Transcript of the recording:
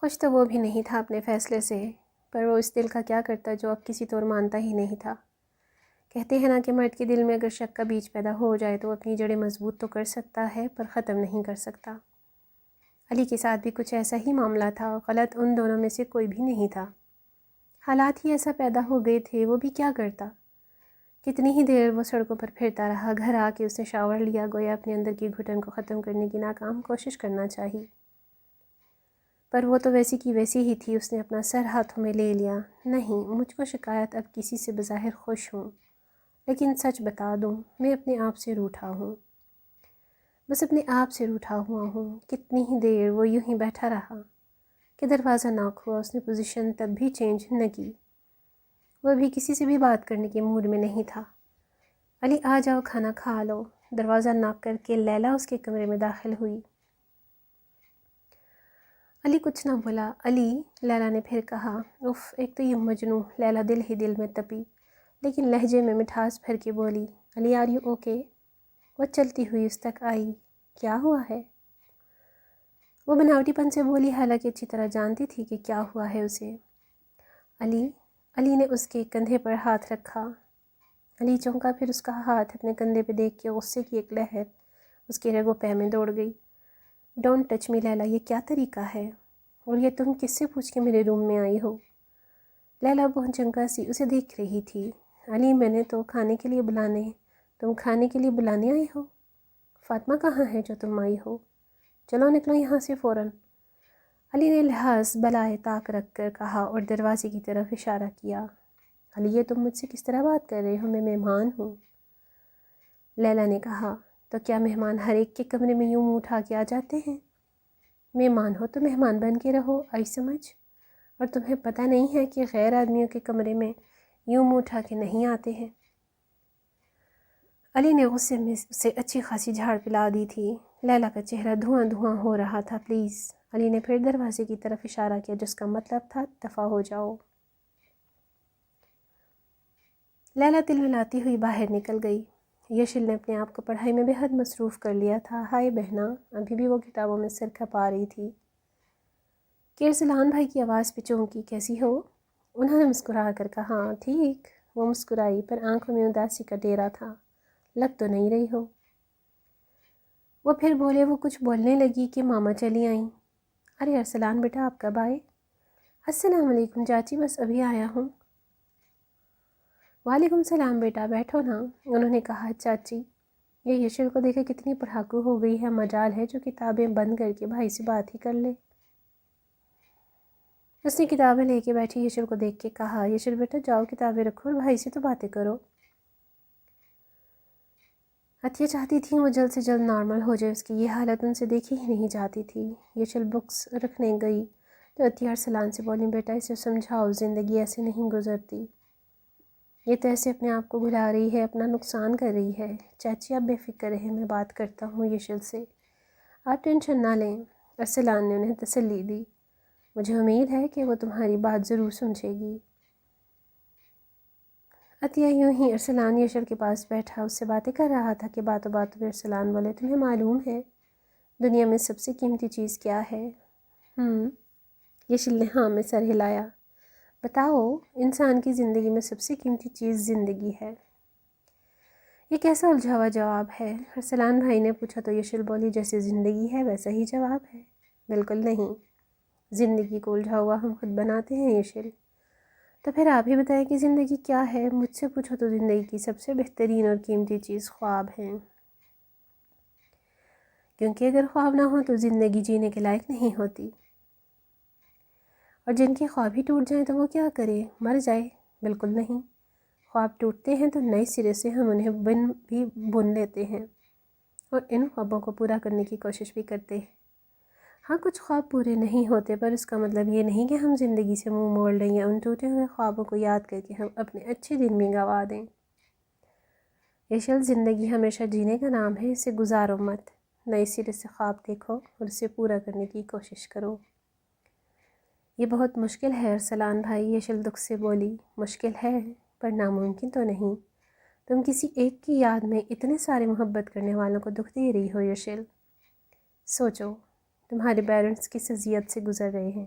خوش تو وہ بھی نہیں تھا اپنے فیصلے سے، پر وہ اس دل کا کیا کرتا جو اب کسی طور مانتا ہی نہیں تھا۔ کہتے ہیں نا کہ مرد کے دل میں اگر شک کا بیج پیدا ہو جائے تو اپنی جڑیں مضبوط تو کر سکتا ہے پر ختم نہیں کر سکتا۔ علی کے ساتھ بھی کچھ ایسا ہی معاملہ تھا، غلط ان دونوں میں سے کوئی بھی نہیں تھا۔ حالات ہی ایسا پیدا ہو گئے تھے، وہ بھی کیا کرتا؟ کتنی ہی دیر وہ سڑکوں پر پھرتا رہا، گھر آ کے اس نے شاور لیا، گویا اپنے اندر کی گھٹن کو ختم کرنے کی ناکام کوشش کرنا چاہی۔ پر وہ تو ویسی کی ویسی ہی تھی، اس نے اپنا سر ہاتھوں میں لے لیا۔ نہیں، مجھ کو شکایت اب کسی سے بظاہر خوش ہوں، لیکن سچ بتا دوں میں اپنے آپ سے روٹھا ہوں، بس اپنے آپ سے روٹھا ہوا ہوں۔ کتنی ہی دیر وہ یوں ہی بیٹھا رہا کہ دروازہ ناک ہوا، اس نے پوزیشن تب بھی چینج نہ کی۔ وہ ابھی کسی سے بھی بات کرنے کے موڈ میں نہیں تھا۔ علی آ جاؤ، کھانا کھا لو، دروازہ ناک کر کے لیلا اس کے کمرے میں داخل ہوئی۔ علی کچھ نہ بولا۔ علی، لیلا نے پھر کہا۔ اف، ایک تو یہ مجنوں، لیلا دل ہی دل میں تپی، لیکن لہجے میں مٹھاس بھر کے بولی، علی آر یو اوکے؟ وہ چلتی ہوئی اس تک آئی۔ کیا ہوا ہے؟ وہ بناوٹی پن سے بولی، حالانکہ اچھی طرح جانتی تھی کہ کیا ہوا ہے اسے۔ علی نے اس کے کندھے پر ہاتھ رکھا۔ علی چونکا، پھر اس کا ہاتھ اپنے کندھے پہ دیکھ کے غصے کی ایک لہر اس کے رگ و پے میں دوڑ گئی۔ ڈونٹ ٹچ می لیلا، یہ کیا طریقہ ہے؟ اور یہ تم کس سے پوچھ کے میرے روم میں آئی ہو؟ لیلا بہت چنکا سی اسے دیکھ رہی تھی۔ علی، میں نے تو کھانے کے لیے تم کھانے کے لیے بلانے آئی ہو؟ فاطمہ کہاں ہے جو تم آئی ہو؟ چلو نکلو یہاں سے فوراً۔ علی نے لحاظ بالائے طاق رکھ کر کہا اور دروازے کی طرف اشارہ کیا۔ علی، یہ تم مجھ سے کس طرح بات کر رہے ہو؟ میں مہمان ہوں۔ لیلا نے کہا، تو کیا مہمان ہر ایک کے کمرے میں یوں منہ اٹھا کے آ جاتے ہیں؟ مہمان ہو تو مہمان بن کے رہو، آئی سمجھ؟ اور تمہیں پتہ نہیں ہے کہ غیر آدمیوں کے کمرے میں یوں منہ اٹھا کے نہیں آتے ہیں؟ علی نے غصے میں اسے اچھی خاصی جھاڑ پلا دی تھی۔ لیلا کا چہرہ دھواں دھواں ہو رہا تھا۔ پلیز، علی نے پھر دروازے کی طرف اشارہ کیا، جس کا مطلب تھا دفع ہو جاؤ۔ لیلا تلملاتی ہوئی باہر نکل گئی۔ یشل نے اپنے آپ کو پڑھائی میں بے حد مصروف کر لیا تھا۔ ہائے بہنا، ابھی بھی وہ کتابوں میں سر کھپا رہی تھی کہ ارسلان بھائی کی آواز پہ چونکی، کیسی ہو؟ انہوں نے مسکرا کر کہا، ٹھیک۔ وہ مسکرائی، پر آنکھوں میں اداسی کا ڈیرا تھا۔ لگ تو نہیں رہی ہو؟ وہ پھر بولے۔ وہ کچھ بولنے لگی کہ ماما چلی آئیں۔ ارے ارسلان بیٹا، آپ کب آئے؟ السلام علیکم چاچی، بس ابھی آیا ہوں۔ وعلیکم السلام بیٹا، بیٹھو نا، انہوں نے کہا۔ چاچی، یہ یشل کو دیکھے کتنی پڑھاکو ہو گئی ہے، مجال ہے جو کتابیں بند کر کے بھائی سے بات ہی کر لے۔ اس نے کتابیں لے کے بیٹھی یشل کو دیکھ کے کہا، یشل بیٹا جاؤ کتابیں رکھو اور بھائی سے تو باتیں کرو۔ عطیہ چاہتی تھی وہ جلد سے جلد نارمل ہو جائے، اس کی یہ حالت ان سے دیکھی ہی نہیں جاتی تھی۔ یشل بکس رکھنے گئی تو عطیہ ارسلان سے بولی، بیٹا اسے سمجھاؤ، زندگی ایسے نہیں گزرتی، یہ تو ایسے اپنے آپ کو بھلا رہی ہے، اپنا نقصان کر رہی ہے۔ چاچی آپ بے فکر رہیں، میں بات کرتا ہوں یشل سے، آپ ٹینشن نہ لیں۔ ارسلان نے انہیں تسلی دی۔ مجھے امید ہے کہ وہ تمہاری بات ضرور سمجھے گی۔ عطیہ یوں ہی ارسلان یشل کے پاس بیٹھا اس سے باتیں کر رہا تھا کہ باتوں باتوں میں ارسلان بولے، تمہیں معلوم ہے دنیا میں سب سے قیمتی چیز کیا ہے؟ یشل نے ہاں میں سر ہلایا۔ بتاؤ، انسان کی زندگی میں سب سے قیمتی چیز زندگی ہے۔ یہ کیسا الجھا ہوا جواب ہے؟ ارسلان بھائی نے پوچھا تو یشل بولی، جیسے زندگی ہے ویسا ہی جواب ہے۔ بالکل نہیں، زندگی کو الجھا ہوا ہم خود بناتے ہیں یشل۔ تو پھر آپ ہی بتائیں کہ زندگی کیا ہے؟ مجھ سے پوچھو تو زندگی کی سب سے بہترین اور قیمتی چیز خواب ہیں، کیونکہ اگر خواب نہ ہو تو زندگی جینے کے لائق نہیں ہوتی، اور جن کے خواب ہی ٹوٹ جائیں تو وہ کیا کرے؟ مر جائے؟ بالکل نہیں، خواب ٹوٹتے ہیں تو نئے سرے سے ہم انہیں بن لیتے ہیں اور ان خوابوں کو پورا کرنے کی کوشش بھی کرتے ہیں۔ ہاں، کچھ خواب پورے نہیں ہوتے، پر اس کا مطلب یہ نہیں کہ ہم زندگی سے منہ موڑ لیں یا ان ٹوٹے ہوئے خوابوں کو یاد کر کے ہم اپنے اچھے دن بھی گنوا دیں۔ یشل، زندگی ہمیشہ جینے کا نام ہے، اسے گزارو مت، نئے سرے سے خواب دیکھو اور اسے پورا کرنے کی کوشش کرو۔ یہ بہت مشکل ہے ارسلان بھائی، یشل دکھ سے بولی۔ مشکل ہے، پر ناممکن تو نہیں۔ تم کسی ایک کی یاد میں اتنے سارے محبت کرنے والوں کو دکھ دے رہی ہو یشل۔ سوچو، تمہارے پیرنٹس کس اذیت سے گزر رہے ہیں،